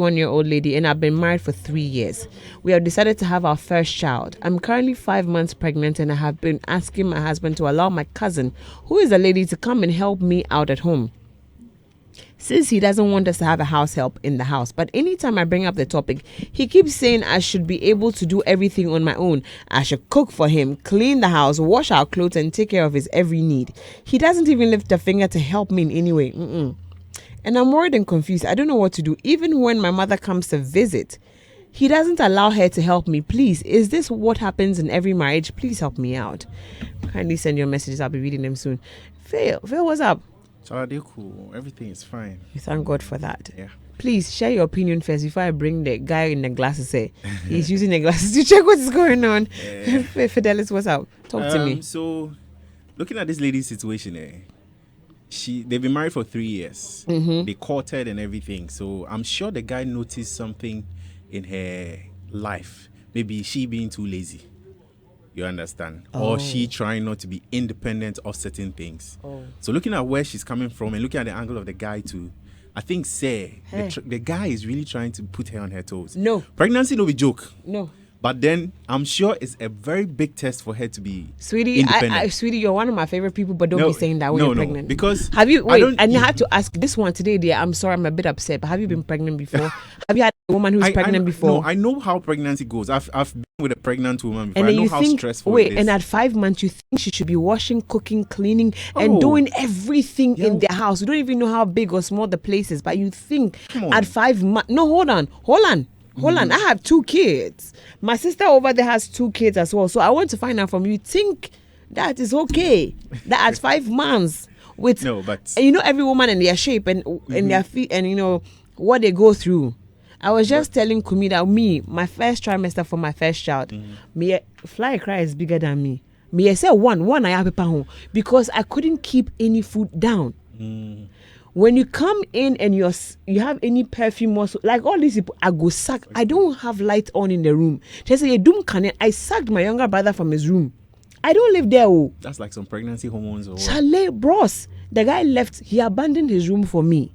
1-year-old lady and I've been married for 3 years. We have decided to have our first child. I'm currently 5 months pregnant and I have been asking my husband to allow my cousin, who is a lady, to come and help me out at home, since he doesn't want us to have a house help in the house. But anytime I bring up the topic, he keeps saying I should be able to do everything on my own. I should cook for him, clean the house, wash our clothes, and take care of his every need. He doesn't even lift a finger to help me in any way. And I'm worried and confused. I don't know what to do. Even when my mother comes to visit, he doesn't allow her to help me. Please, is this what happens in every marriage? Please help me out. Kindly send your messages. I'll be reading them soon. Phil, what's up? So they're cool. Everything is fine. We thank God for that. Yeah. Please share your opinion first before I bring the guy in the glasses. He's using the glasses to check what is going on. Fidelis, what's up? Talk to me. So, looking at this lady's situation, they've been married for 3 years. They courted and everything. So I'm sure the guy noticed something in her life. Maybe she being too lazy. You understand? Or she trying not to be independent of certain things. So looking at where she's coming from and looking at the angle of the guy too, I think the guy is really trying to put her on her toes. No. Pregnancy no be joke. No. But then I'm sure it's a very big test for her to be Sweetie, independent. Sweetie, you're one of my favorite people, but don't be saying that when you're pregnant. Because have you? Wait, I have to ask this one today, dear. I'm sorry, I'm a bit upset, but have you been pregnant before? Have you had a woman who's pregnant before? No, I know how pregnancy goes. I've been with a pregnant woman before. I know how stressful it is. And at 5 months, you think she should be washing, cooking, cleaning, and doing everything in the house. You don't even know how big or small the place is, but you think at 5 months. No, hold on. I have 2 kids. My sister over there has 2 kids as well. So I want to find out from you. Think that is okay? That at 5 months with every woman and their shape and their feet and what they go through. I was just telling Kumi that my first trimester for my first child, me fly cry is bigger than me. Me I say one I have paper home because I couldn't keep any food down. When you come in and you have any perfume or so, like all these people, I go sack. I don't have light on in the room. Just say I sacked my younger brother from his room. I don't live there. That's like some pregnancy hormones or what? Chalet, bros. The guy left. He abandoned his room for me.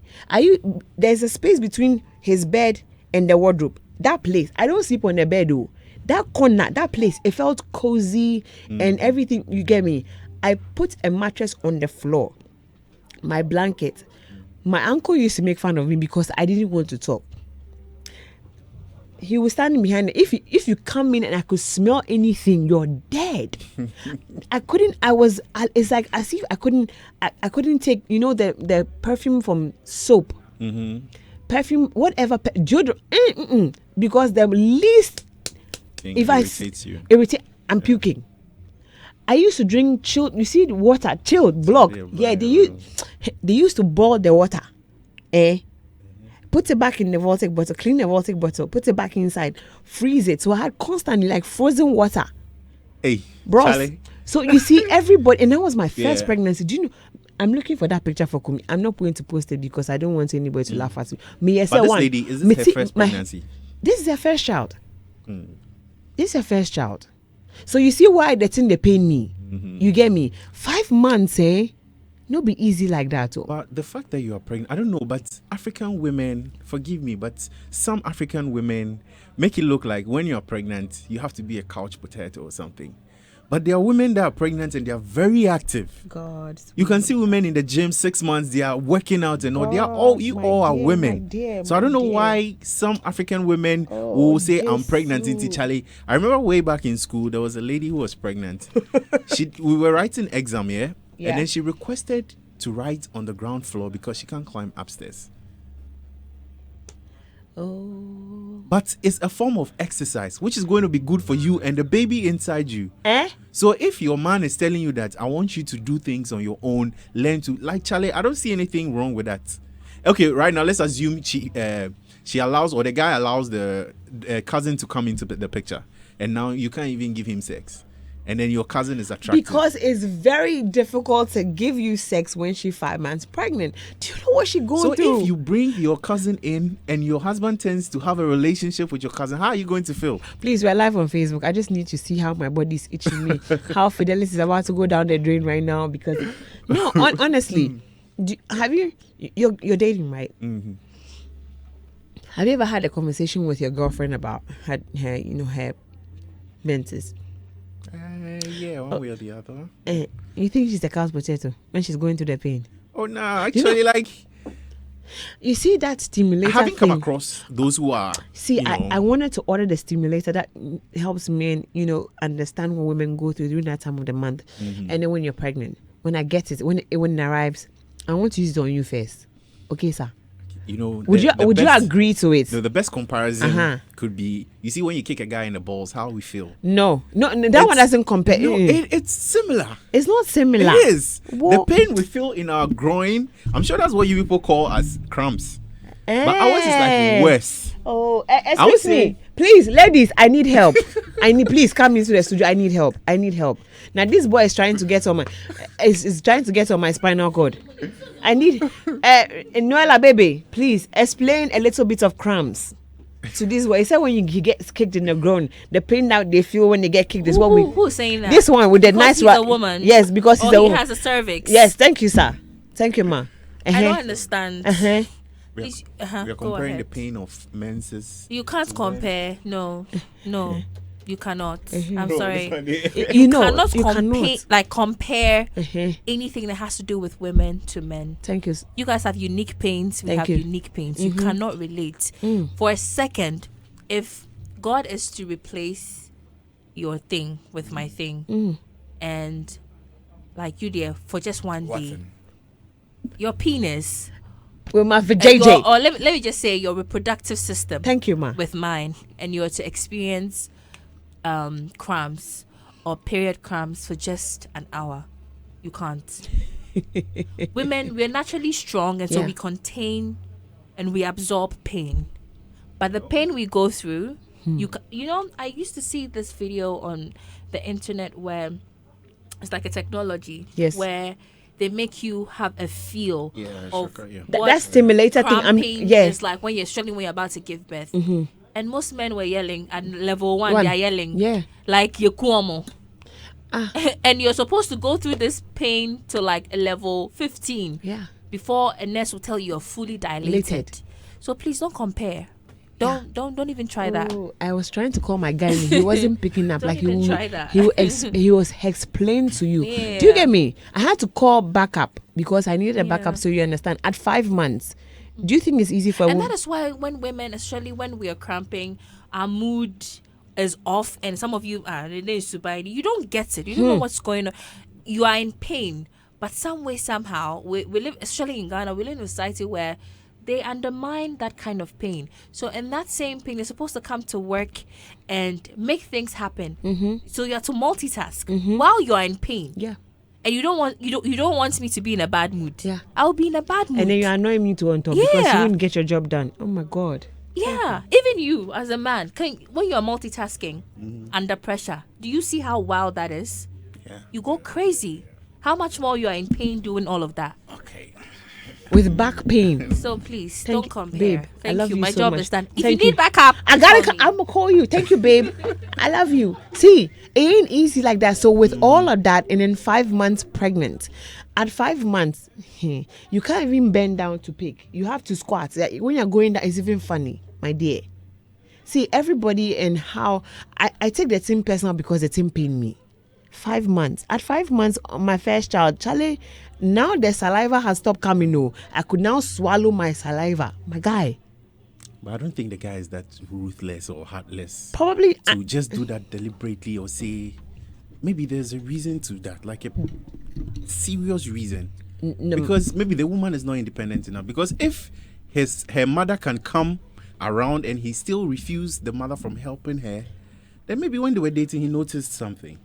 There's a space between his bed and the wardrobe. That place, I don't sleep on the bed though. That corner, that place, it felt cozy and everything. You get me? I put a mattress on the floor, my blanket. My uncle used to make fun of me because I didn't want to talk. He was standing behind. If you come in and I could smell anything, you're dead. It's like as if I couldn't take, the perfume from soap. Perfume, whatever, deodorant, because the least, if I irritate, I'm puking. I used to drink chilled, water, chilled, block. Yeah, they used to boil the water. Put it back in the Voltic bottle, clean the Voltic bottle, put it back inside, freeze it. So I had constantly like frozen water. Hey, bro. Charlie. So you see everybody, and that was my first pregnancy. Do you know? I'm looking for that picture for Kumi. I'm not going to post it because I don't want anybody to laugh at me. But this lady, is this her first pregnancy? This is her first child. This is her first child. So you see why the thing they pain me. You get me? 5 months, no be easy like that. But the fact that you are pregnant, I don't know, but African women, forgive me, but some African women make it look like when you're pregnant, you have to be a couch potato or something. But there are women that are pregnant and they are very active. God. You can see women in the gym 6 months, they are working out and all. They are all are women. So I don't know why some African women will say I'm pregnant in Charlie. I remember way back in school, there was a lady who was pregnant. We were writing exam, and then she requested to write on the ground floor because she can't climb upstairs. But it's a form of exercise which is going to be good for you and the baby inside you. So if your man is telling you that I want you to do things on your own, learn to, like Charlie, I don't see anything wrong with that. Okay, right now let's assume she allows, or the guy allows the cousin to come into the picture, and now you can't even give him sex. And then your cousin is attracted. Because it's very difficult to give you sex when she's 5 months pregnant. Do you know what she's going through? So if you bring your cousin in and your husband tends to have a relationship with your cousin, how are you going to feel? Please, we're live on Facebook. I just need to see how my body's itching me. How Fidelis is about to go down the drain right now. Because, no, honestly, you're dating, right? Have you ever had a conversation with your girlfriend about her menses? Yeah, one way or the other. You think she's a couch potato when she's going through the pain? Oh no, actually, you see that stimulator having thing? come across those who are. See, I wanted to order the stimulator that helps men, understand what women go through during that time of the month. Mm-hmm. And then when you're pregnant, when I get it, when it arrives, I want to use it on you first. Okay, sir. Would you agree to it? No, the best comparison could be, you see, when you kick a guy in the balls, how we feel. No, one doesn't compare. No, it's similar. It's not similar. It is. The pain we feel in our groin, I'm sure that's what you people call as cramps. But ours is like worse. Oh, excuse me. Please, ladies, I need help. Please come into the studio. I need help. Now, this boy is trying to get on my spinal cord. I need Noella, baby, please explain a little bit of cramps to this boy. He said when he gets kicked in the groin, the pain that they feel when they get kicked is who's saying that? This one with the nice he's a woman. Yes, because he's a woman. He has a cervix. Yes, thank you, sir. Thank you, ma. I don't understand. We are comparing the pain of menses. You can't compare. No. You cannot. I'm sorry. You cannot cannot compare anything that has to do with women to men. Thank you. You guys have unique pains. We have unique pains. You cannot relate. For a second, if God is to replace your thing with my thing, and like you there for just one day, your penis with my vajayjay, or let me just say your reproductive system. Thank you, ma. With mine, and you're to experience cramps or period cramps for just an hour, you can't. Women, we're naturally strong, and so we contain and we absorb pain. But the pain we go through, I used to see this video on the internet where it's like a technology where they make you have a feel of that stimulator thing. It's like when you're struggling when you're about to give birth. And most men were yelling at level 1. They are yelling, like you're kuomo. And you're supposed to go through this pain to like a level 15 before a nurse will tell you you're fully dilated. So please don't compare. Don't even try that. I was trying to call my guy and he wasn't picking up. Don't even try that. He was explained to you. Do you get me? I had to call backup because I needed a backup, so you understand. At 5 months, do you think it's easy for? And that is why when women, especially when we are cramping, our mood is off, and some of you you don't get it. You don't know what's going on. You are in pain, but some way somehow we live, especially in Ghana, we live in a society where they undermine that kind of pain. So in that same pain, you're supposed to come to work and make things happen. So you have to multitask while you are in pain. Yeah. And you don't want me to be in a bad mood. Yeah. I'll be in a bad mood. And then you annoy me to on top because you wouldn't get your job done. Oh my God. Yeah. Even you as a man, when you're multitasking under pressure, do you see how wild that is? Yeah. You go crazy. How much more you are in pain doing all of that? Okay. With back pain. So please don't compare. Babe, Thank I love you. My so job much. is done. If Thank you need backup, I'm gonna call you. Thank you, babe. I love you. See, it ain't easy like that. So with all of that, and then 5 months pregnant, at 5 months, you can't even bend down to pick. You have to squat. When you're going, that is even funny, my dear. See, everybody and how I take the thing personal because the thing pain me. 5 months. At 5 months, my first child, Charlie, now the saliva has stopped coming. No, I could now swallow my saliva. My guy. But I don't think the guy is that ruthless or heartless. Probably. To just do that deliberately or say, maybe there's a reason to that, like a serious reason. No. Because maybe the woman is not independent enough. Because if her mother can come around and he still refused the mother from helping her, then maybe when they were dating, he noticed something.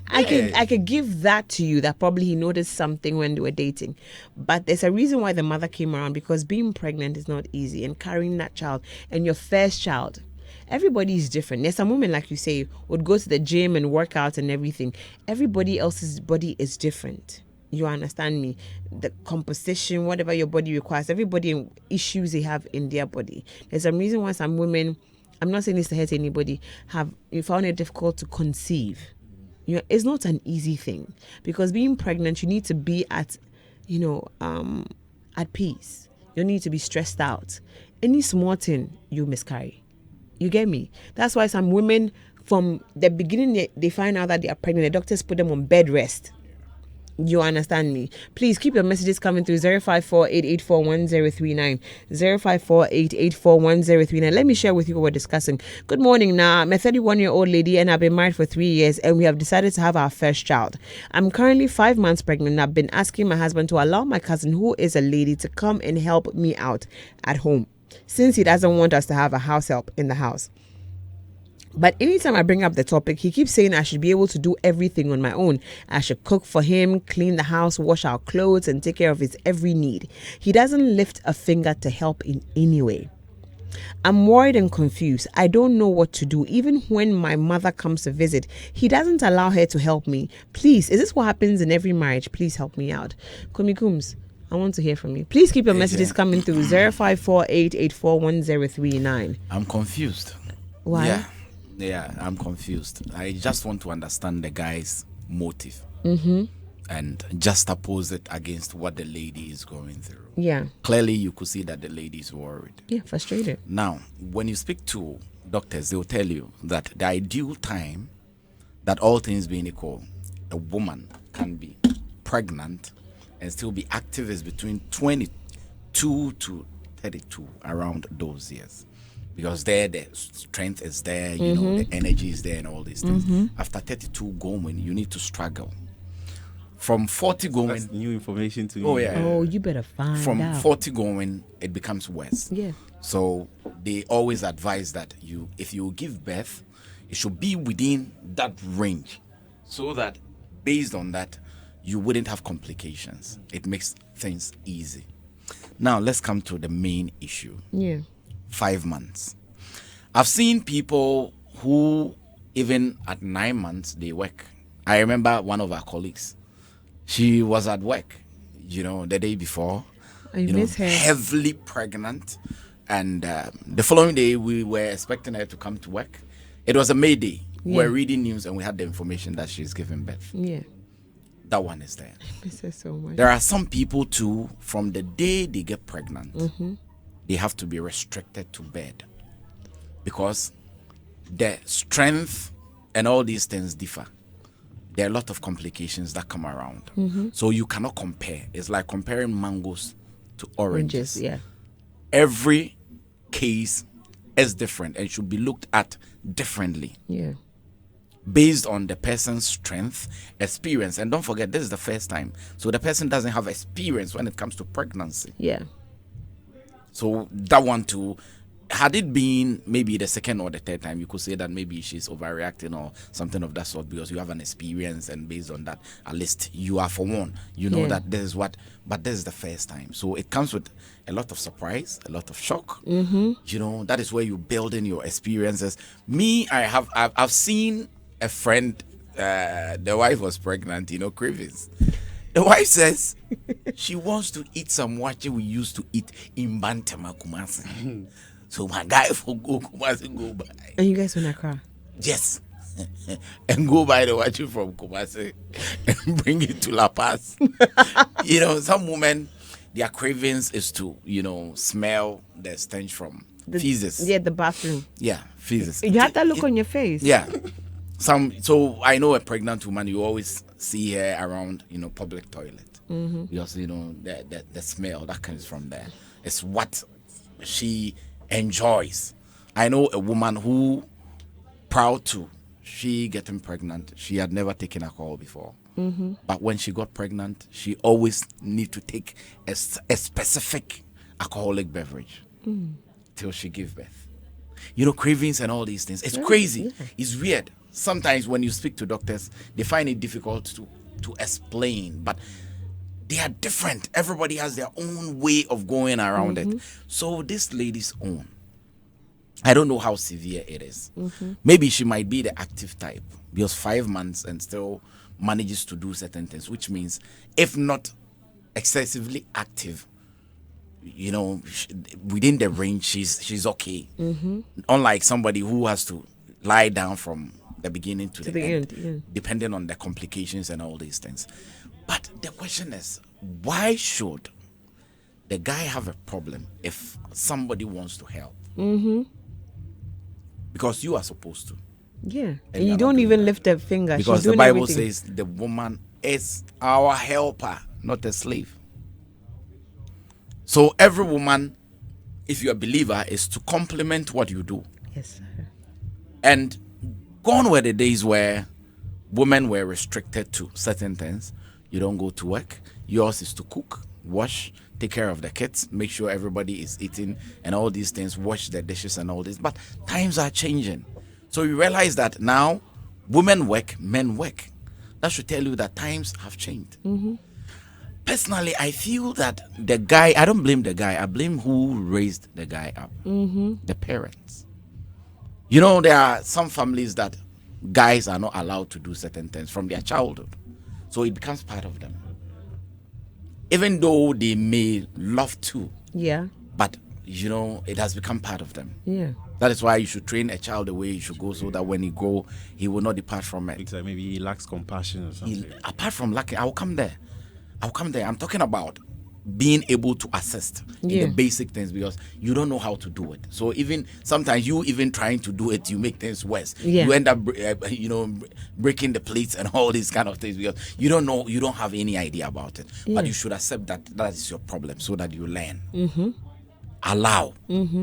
I could give that to you, that probably he noticed something when they were dating. But there's a reason why the mother came around, because being pregnant is not easy, and carrying that child and your first child, everybody is different. There's some women, like you say, would go to the gym and work out and everything. Everybody else's body is different. You understand me? The composition, whatever your body requires, everybody issues they have in their body. There's some reason why some women, I'm not saying this to hurt anybody, you found it difficult to conceive. It's not an easy thing, because being pregnant, you need to be at peace. You need to be stressed out. any small thing, you miscarry. You get me? That's why some women, from the beginning, they find out that they are pregnant. The doctors put them on bed rest. You understand me? Please keep your messages coming through 054-884-1039. 054-884-1039. Let me share with you what we're discussing. Good morning. Now, I'm a 31-year-old lady and I've been married for 3 years and we have decided to have our first child. I'm currently 5 months pregnant. I've been asking my husband to allow my cousin, who is a lady, to come and help me out at home, since he doesn't want us to have a house help in the house. But anytime I bring up the topic, he keeps saying I should be able to do everything on my own. I should cook for him, clean the house, wash our clothes, and take care of his every need. He doesn't lift a finger to help in any way. I'm worried and confused. I don't know what to do. Even when my mother comes to visit, he doesn't allow her to help me. Please, is this what happens in every marriage? Please help me out. Kumi Kums, I want to hear from you. Please keep your messages coming through 054-884-1039. I'm confused. Why? Yeah, I'm confused. I just want to understand the guy's motive and juxtapose it against what the lady is going through. Yeah. Clearly, you could see that the lady is worried. Yeah, frustrated. Now, when you speak to doctors, they will tell you that the ideal time that all things being equal, a woman can be pregnant and still be active is between 22 to 32, around those years. Because there the strength is there, you know, the energy is there and all these things. After 32 going, you need to struggle. From 40 going... That's new information to me. Oh, yeah. Oh, you better find out. From 40 going, it becomes worse. Yeah. So they always advise that if you give birth, it should be within that range, so that based on that, you wouldn't have complications. It makes things easy. Now, let's come to the main issue. Yeah. 5 months. I've seen people who, even at 9 months, they work. I remember one of our colleagues. She was at work, you know, the day before. I miss her. Heavily pregnant. And the following day, we were expecting her to come to work. It was a May Day. We were reading news and we had the information that she's giving birth. Yeah. That one is there. I miss her so much. There are some people, too, from the day they get pregnant, they have to be restricted to bed because the strength and all these things differ. There are a lot of complications that come around. So you cannot compare. It's like comparing mangoes to oranges. Yeah. Every case is different and should be looked at differently. Yeah. Based on the person's strength, experience. And don't forget, this is the first time. So the person doesn't have experience when it comes to pregnancy. Yeah. So that one too, had it been maybe the second or the third time, you could say that maybe she's overreacting or something of that sort because you have an experience and based on that, at least you are for one. You know that this is what, but this is the first time. So it comes with a lot of surprise, a lot of shock. You know, that is where you build in your experiences. Me, I've seen a friend, the wife was pregnant, you know, cravings. The wife says she wants to eat some wache we used to eat in Bantama, Kumasi. So my guy for go Kumasi go by. And you guys wanna cry? Yes. And go buy the wache from Kumasi and bring it to La Paz. You know, some women, their cravings is to, you know, smell the stench from feces. Yeah, the bathroom. Yeah, feces. You have that look on your face. Yeah. So I know a pregnant woman, you always see her around, you know, public toilet. Because, you know, the smell that comes from there. It's what she enjoys. I know a woman who, proud to, she getting pregnant, she had never taken alcohol before. But when she got pregnant, she always need to take a specific alcoholic beverage till she give birth. You know, cravings and all these things. It's crazy. Yeah. It's weird. Sometimes when you speak to doctors, they find it difficult to explain, but they are different. Everybody has their own way of going around it. So this lady's own, I don't know how severe it is. Maybe she might be the active type because 5 months and still manages to do certain things, which means if not excessively active, you know, within the range, she's okay. Unlike somebody who has to lie down from the beginning to the end, depending on the complications and all these things. But the question is, why should the guy have a problem if somebody wants to help. Because you are supposed to. Yeah. And And you don't even lift a finger. Because She's the doing Bible everything. says the woman is our helper, not a slave. So every woman, if you're a believer, is to complement what you do. Yes, sir. And gone were the days where women were restricted to certain things. You don't go to work. Yours is to cook, wash, take care of the kids, make sure everybody is eating and all these things, wash the dishes and all this. But times are changing. So you realize that now women work, men work. That should tell you that times have changed. Personally, I feel that the guy, I don't blame the guy. I blame who raised the guy up. The parents. You know, there are some families that guys are not allowed to do certain things from their childhood. So it becomes part of them. Even though they may love to. Yeah. But, you know, it has become part of them. Yeah. That is why you should train a child the way he should go so that when he grow, he will not depart from it. Like maybe he lacks compassion or something. Apart from lacking, I will come there. I'm talking about being able to assist in the basic things because you don't know how to do it. So even sometimes you even trying to do it, you make things worse. Yeah. You end up, breaking the plates and all these kind of things because you don't know, you don't have any idea about it. But you should accept that that is your problem so that you learn. Allow,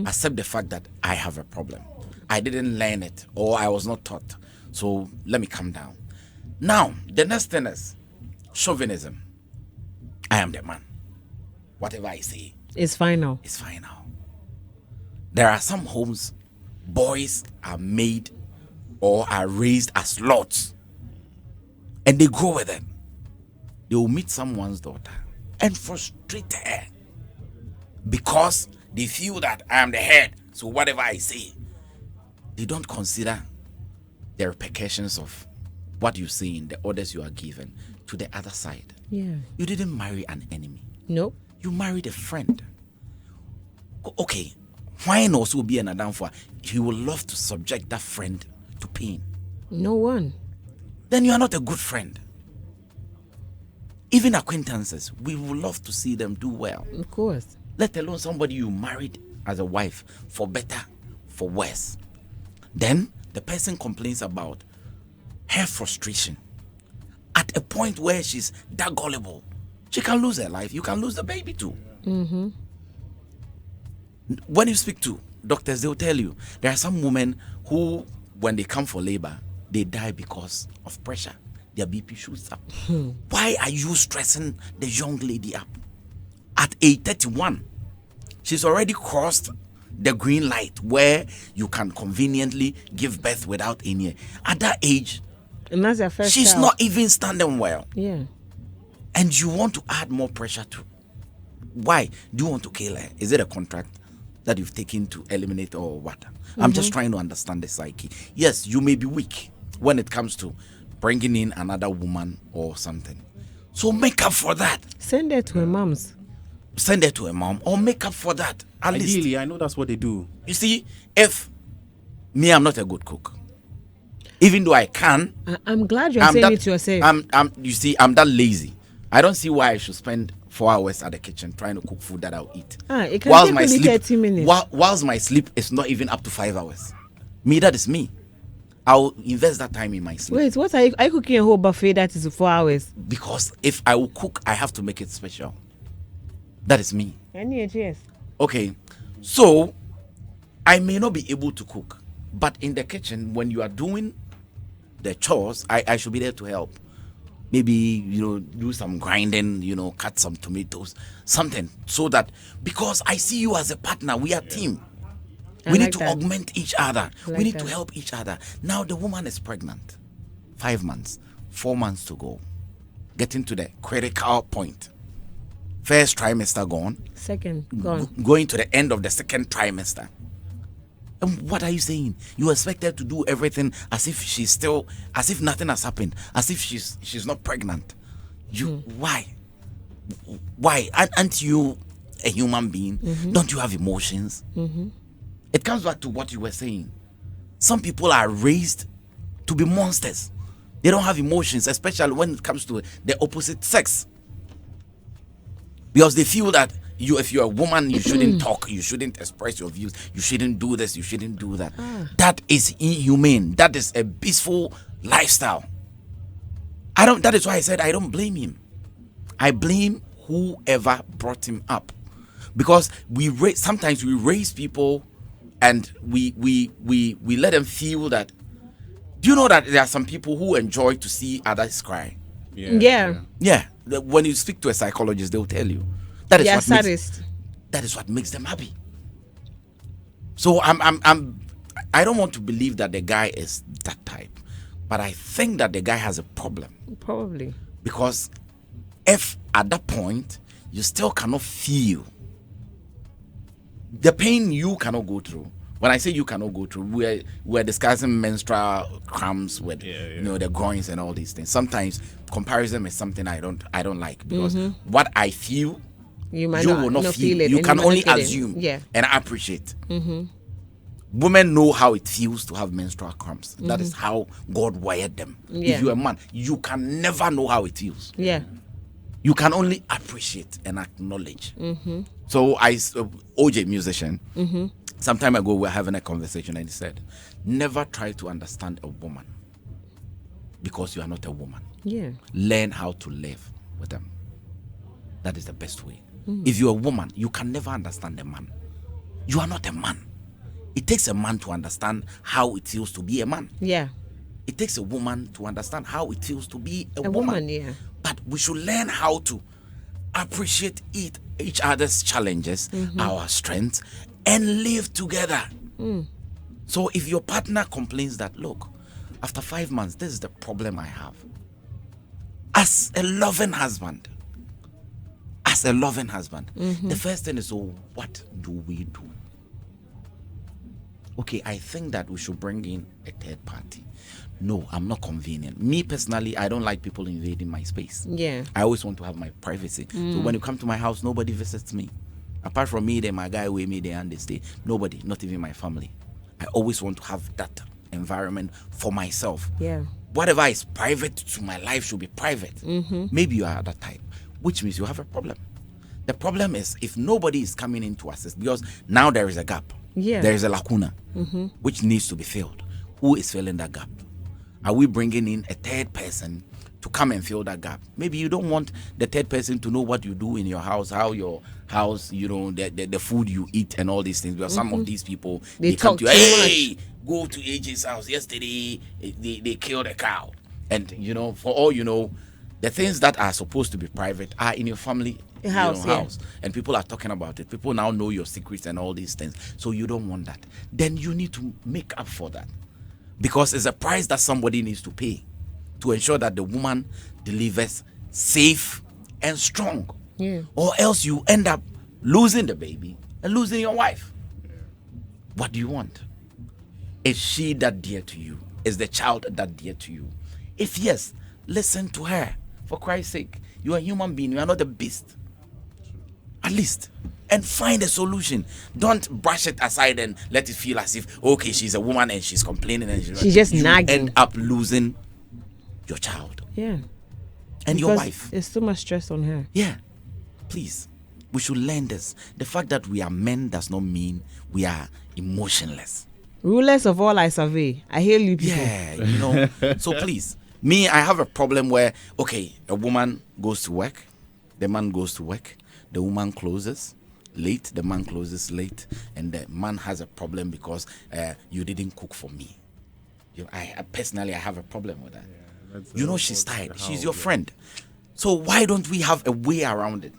accept the fact that I have a problem. I didn't learn it or I was not taught. So let me calm down. Now, the next thing is chauvinism. I am the man. Whatever I say, It's final. it's final. There are some homes, boys are made or are raised as lords, and they grow with them. They will meet someone's daughter and frustrate her because they feel that I am the head. So whatever I say, they don't consider the repercussions of what you say in the orders you are given to the other side. Yeah. You didn't marry an enemy. Nope. You married a friend. Okay, why not also be an Adam for? He would love to subject that friend to pain. No one. Then you are not a good friend. Even acquaintances, we would love to see them do well. Of course. Let alone somebody you married as a wife for better, for worse. Then the person complains about her frustration at a point where she's that gullible. She can lose her life. You can lose the baby too. When you speak to doctors, they'll tell you there are some women who, when they come for labor, they die because of pressure. Their BP shoots up. Why are you stressing the young lady up? At age 31, she's already crossed the green light where you can conveniently give birth without any. At that age, And that's your first she's child. not even standing well. Yeah. And you want to add more pressure to. Why? Do you want to kill her? Is it a contract that you've taken to eliminate or what? I'm just trying to understand the psyche. Yes, you may be weak when it comes to bringing in another woman or something. So make up for that. Send her to her mom's. Send her to a mom or make up for that. At least. Ideally, I know that's what they do. You see, if me, I'm not a good cook. Even though I can, I'm glad you're saying it yourself. You see, I'm that lazy. I don't see why I should spend 4 hours at the kitchen trying to cook food that I'll eat. It can take only 30 minutes. Whilst my sleep is not even up to 5 hours. Me, that is me. I'll invest that time in my sleep. Wait, what are you cooking a whole buffet that is 4 hours? Because if I will cook, I have to make it special. That is me. Yes. Okay, so I may not be able to cook, but in the kitchen, when you are doing the chores, I should be there to help. Maybe, do some grinding, cut some tomatoes, something, so that, because I see you as a partner, we are team. We need to augment each other. We need to help each other. Now the woman is pregnant. 5 months, 4 months to go. Getting to the critical point. First trimester gone. Second gone. Going to the end of the second trimester. And what are you saying? You expect her to do everything as if nothing has happened, as if she's not pregnant. Why? Aren't you a human being? Don't you have emotions? It comes back to what you were saying. Some people are raised to be monsters. They don't have emotions, especially when it comes to the opposite sex. Because they feel that if you're a woman, you shouldn't talk, you shouldn't express your views, you shouldn't do this, you shouldn't do that. That is inhumane. That is a peaceful lifestyle. That is why I said I don't blame him. I blame whoever brought him up, because sometimes we raise people and we let them feel that. Do you know that there are some people who enjoy to see others cry? Yeah. When you speak to a psychologist, they'll tell you that is sadist. That is what makes them happy. So I don't want to believe that the guy is that type, but I think that the guy has a problem. Probably. Because if at that point you still cannot feel the pain you cannot go through. When I say you cannot go through, we're discussing menstrual cramps with the groins and all these things. Sometimes comparison is something I don't like, because what I feel, you will not feel it. You can only assume and appreciate. Women know how it feels to have menstrual cramps. That is how God wired them. If you're a man, you can never know how it feels. You can only appreciate and acknowledge. So OJ musician, some time ago we were having a conversation and he said, never try to understand a woman because you are not a woman. Learn how to live with them. That is the best way. If you're a woman, you can never understand a man. You are not a man. It takes a man to understand how it feels to be a man. It takes a woman to understand how it feels to be a woman. But we should learn how to appreciate each other's challenges, our strengths, and live together. So if your partner complains that, look, after 5 months, this is the problem I have. As a loving husband, the first thing is, so what do we do? Okay, I think that we should bring in a third party. No, I'm not convenient. Me personally, I don't like people invading my space. I always want to have my privacy. So when you come to my house, nobody visits me. Apart from me, then my guy with me there and they stay. Nobody, not even my family. I always want to have that environment for myself. Whatever is private to my life should be private. Maybe you are that type, which means you have a problem. The problem is if nobody is coming in to assist, because now there is a gap. There is a lacuna which needs to be filled. Who is filling that gap? Are we bringing in a third person to come and fill that gap? Maybe you don't want the third person to know what you do in your house, how your house, the food you eat and all these things. Because some of these people, they come to you, hey, go to AJ's house. Yesterday, they killed a cow. And, for all you know, the things that are supposed to be private are in your family house. And people are talking about it. People now know your secrets and all these things. So you don't want that. Then you need to make up for that. Because it's a price that somebody needs to pay to ensure that the woman delivers safe and strong. Or else you end up losing the baby and losing your wife. What do you want? Is she that dear to you? Is the child that dear to you? If yes, listen to her. For Christ's sake, you are a human being. You are not a beast. At least. And find a solution. Don't brush it aside and let it feel as if, okay, she's a woman and she's complaining and she's just nagging. End up losing your child. And because your wife. There's so much stress on her. Please. We should learn this. The fact that we are men does not mean we are emotionless. Rulers of all I survey. I hail you people. So please. Me, I have a problem where, okay, a woman goes to work. The man goes to work. The woman closes late, the man closes late, and the man has a problem because you didn't cook for me. I personally have a problem with that. She's tired. She's your friend. So why don't we have a way around it?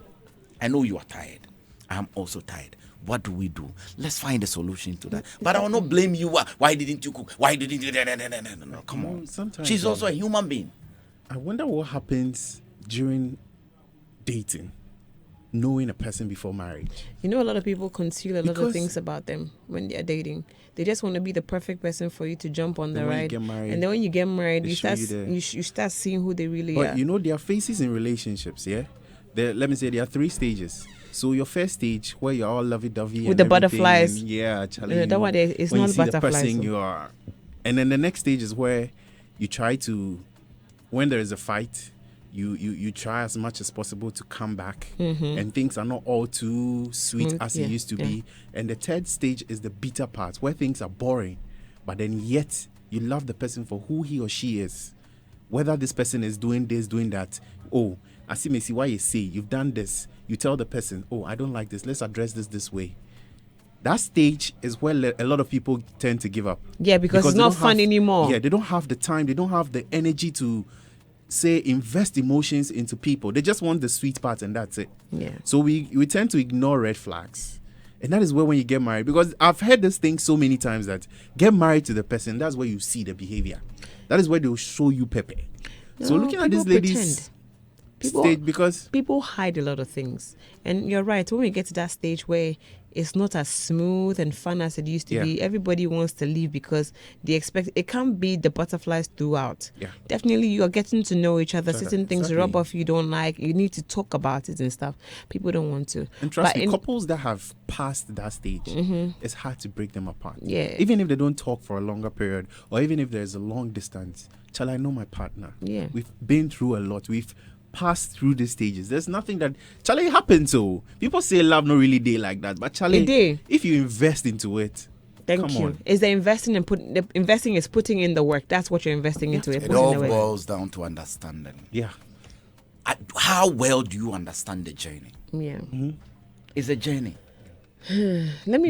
I know you are tired. I'm also tired. What do we do? Let's find a solution to that. But I will not blame you. Why didn't you cook? Why didn't you? No, come on. Sometimes she's also a human being. I wonder what happens during dating. Knowing a person before marriage. A lot of people conceal a lot of things about them when they're dating. They just want to be the perfect person for you to jump on the ride. And then when you get married, you start seeing who they really are. But there are phases in relationships, let me say there are 3 stages. So your first stage where you're all lovey-dovey with the butterflies. Charlie. That one it's when not you see butterflies. The person you are. And then the next stage is where you try to, when there is a fight, you try as much as possible to come back, and things are not all too sweet as it used to be. And the third stage is the bitter part, where things are boring, but then yet you love the person for who he or she is, whether this person is doing this, doing that. Oh, I see why you say you've done this. You tell the person, oh, I don't like this, let's address this way. That stage is where a lot of people tend to give up. Yeah, because it's not fun anymore. Yeah, they don't have the time, they don't have the energy to say invest emotions into people. They just want the sweet part and that's it. Yeah. So we tend to ignore red flags. And that is where when you get married, because I've heard this thing so many times that get married to the person, that's where you see the behavior. That is where they'll show you Pepe. No, so looking at this lady's stage, because people hide a lot of things. And you're right, when we get to that stage where it's not as smooth and fun as it used to be, everybody wants to leave because they expect it can't be the butterflies throughout. Yeah. Definitely you are getting to know each other, certain things rub off you don't like, you need to talk about it and stuff. People don't want to. And trust me, couples that have passed that stage, it's hard to break them apart. Yeah. Even if they don't talk for a longer period, or even if there's a long distance, shall I know my partner? Yeah. We've been through a lot. We've passed through the stages. There's nothing that Charlie happens. So people say love not really day like that, but Charlie, if you invest into it, come on. Is the investing and the investing is putting in the work. That's what you're investing into. It all boils down to understanding. Yeah. How well do you understand the journey? Yeah. It's a journey.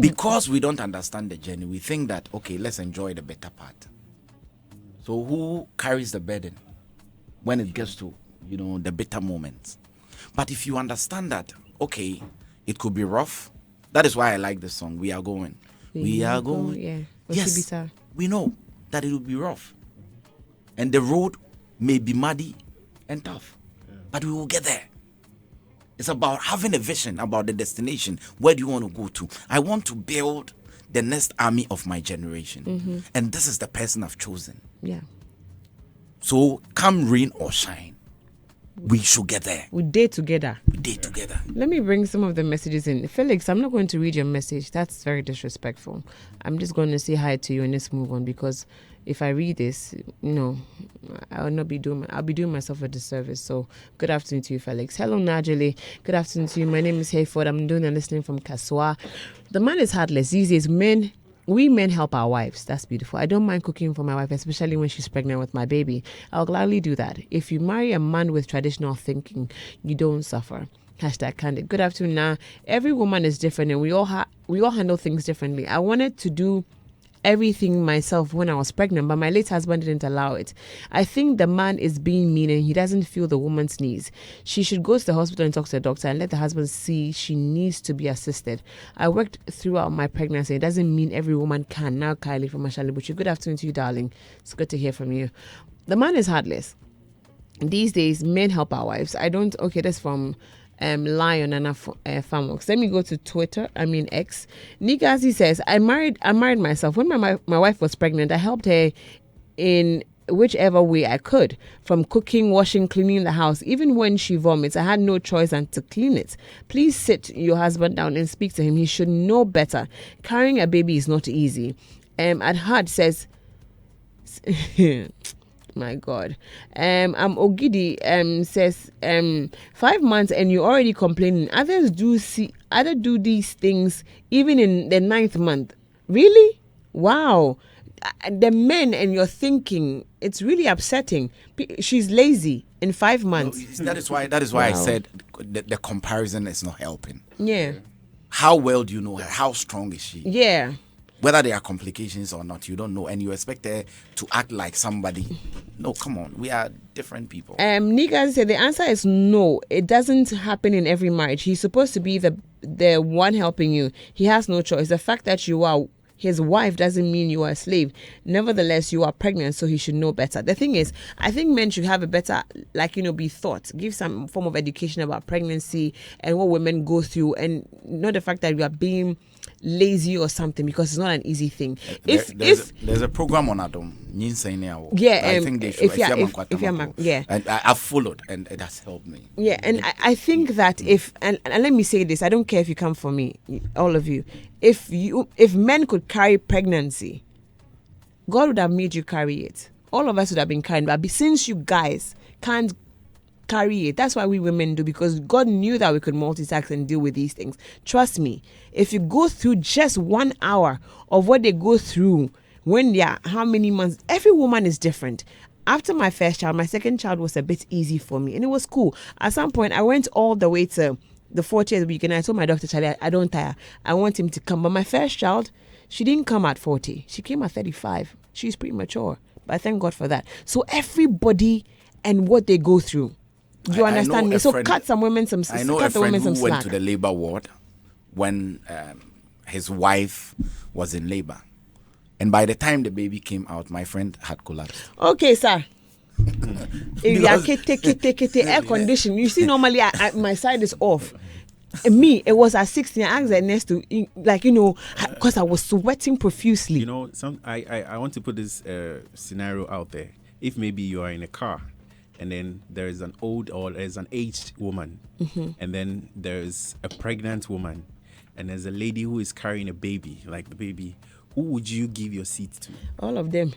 Because we don't understand the journey, we think that okay, let's enjoy the better part. So who carries the burden when it gets to the bitter moments? But if you understand that, okay, it could be rough. That is why I like this song. We are going. We are going. Yeah. Yes, we know that it will be rough. And the road may be muddy and tough. But we will get there. It's about having a vision about the destination. Where do you want to go to? I want to build the next army of my generation. And this is the person I've chosen. Yeah. So come rain or shine, we should get there. We date together. Let me bring some of the messages in. Felix, I'm not going to read your message. That's very disrespectful. I'm just going to say hi to you and let's move on, because if I read this, I'll be doing myself a disservice. So good afternoon to you, Felix. Hello, Najali. Good afternoon to you. My name is Hayford. I'm doing and listening from Kaswa. The man is heartless. These days, we men help our wives. That's beautiful. I don't mind cooking for my wife, especially when she's pregnant with my baby. I'll gladly do that. If you marry a man with traditional thinking, you don't suffer. #Candid. Good afternoon. Now, every woman is different and we all handle things differently. I wanted to do everything myself when I was pregnant, but my late husband didn't allow it. I think the man is being mean and he doesn't feel the woman's needs. She should go to the hospital and talk to the doctor and let the husband see she needs to be assisted. I worked throughout my pregnancy. It doesn't mean every woman can. Now, Kylie from Ashalibuchi. Good afternoon to you, darling. It's good to hear from you. The man is heartless. These days, men help our wives. That's from Lion and Famox. Let me go to Twitter. X. Nigazi says, I married myself. When my wife was pregnant, I helped her in whichever way I could, from cooking, washing, cleaning the house. Even when she vomits, I had no choice than to clean it. Please sit your husband down and speak to him. He should know better. Carrying a baby is not easy. Adhad says, my God. Ogidi says 5 months and you're already complaining. Others do these things even in the 9th month. Really? Wow. The men and you're thinking it's really upsetting. She's lazy in 5 months. That is why wow. I said the comparison is not helping. Yeah. How well do you know her? How strong is she? Yeah. Whether there are complications or not, you don't know, and you expect her to act like somebody. No, come on, we are different people. Niga said the answer is no. It doesn't happen in every marriage. He's supposed to be the one helping you. He has no choice. The fact that you are his wife doesn't mean you are a slave. Nevertheless, you are pregnant, so he should know better. The thing is, I think men should have a better, be taught, give some form of education about pregnancy and what women go through, and not the fact that you are being lazy or something, because it's not an easy thing. There's a program on Adam. I think they should. Yeah, and I've followed, and it has helped me. Yeah, and I think that if and let me say this, I don't care if you come for me, all of you. If men could carry pregnancy, God would have made you carry it. All of us would have been carrying, but since you guys can't carry it. That's why we women do, because God knew that we could multitask and deal with these things. Trust me, if you go through just 1 hour of what they go through when they are how many months, every woman is different. After my first child, my second child was a bit easy for me, and it was cool. At some point, I went all the way to the 40th week, and I told my doctor, Charlie, I don't tire. I want him to come. But my first child, she didn't come at 40. She came at 35. She's premature. But I thank God for that. So everybody and what they go through. You understand me? So cut some women some slack. I know a friend who went to the labor ward when his wife was in labor. And by the time the baby came out, my friend had collapsed. Okay, sir. If you are air condition, you see, normally my side is off. Me, it was at 16. I asked the nurse to, because I was sweating profusely. You know, I want to put this scenario out there. If maybe you are in a car, and then there is an old or there's an aged woman, and then there's a pregnant woman, and there's a lady who is carrying a baby, like the baby, who would you give your seat to? All of them.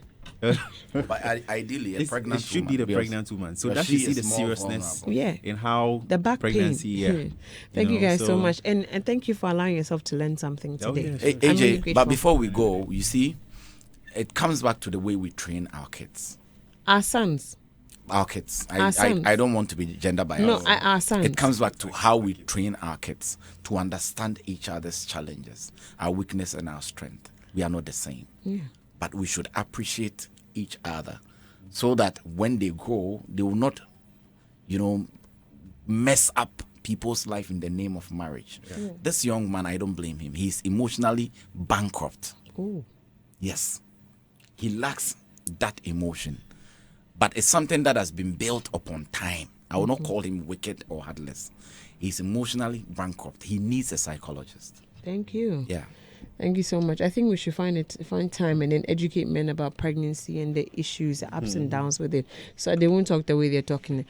But ideally, a pregnant woman. It should be the pregnant woman. So that you see the seriousness in how the back pregnancy, pain. Thank you guys so much. And thank you for allowing yourself to learn something today. Yeah, AJ, really but before we go, you see, it comes back to the way we train our kids. Our sons. Our kids. I don't want to be gender biased. No, our sons. It comes back to how we train our kids to understand each other's challenges, our weakness and our strength. We are not the same. Yeah. But we should appreciate each other so that when they grow, they will not, mess up people's life in the name of marriage. Yeah. This young man, I don't blame him. He's emotionally bankrupt. Ooh. Yes. He lacks that emotion. But it's something that has been built upon time. I will not call him wicked or heartless. He's emotionally bankrupt. He needs a psychologist. Thank you. Yeah. Thank you so much. I think we should find time and then educate men about pregnancy and the issues, the ups and downs with it, so they won't talk the way they're talking.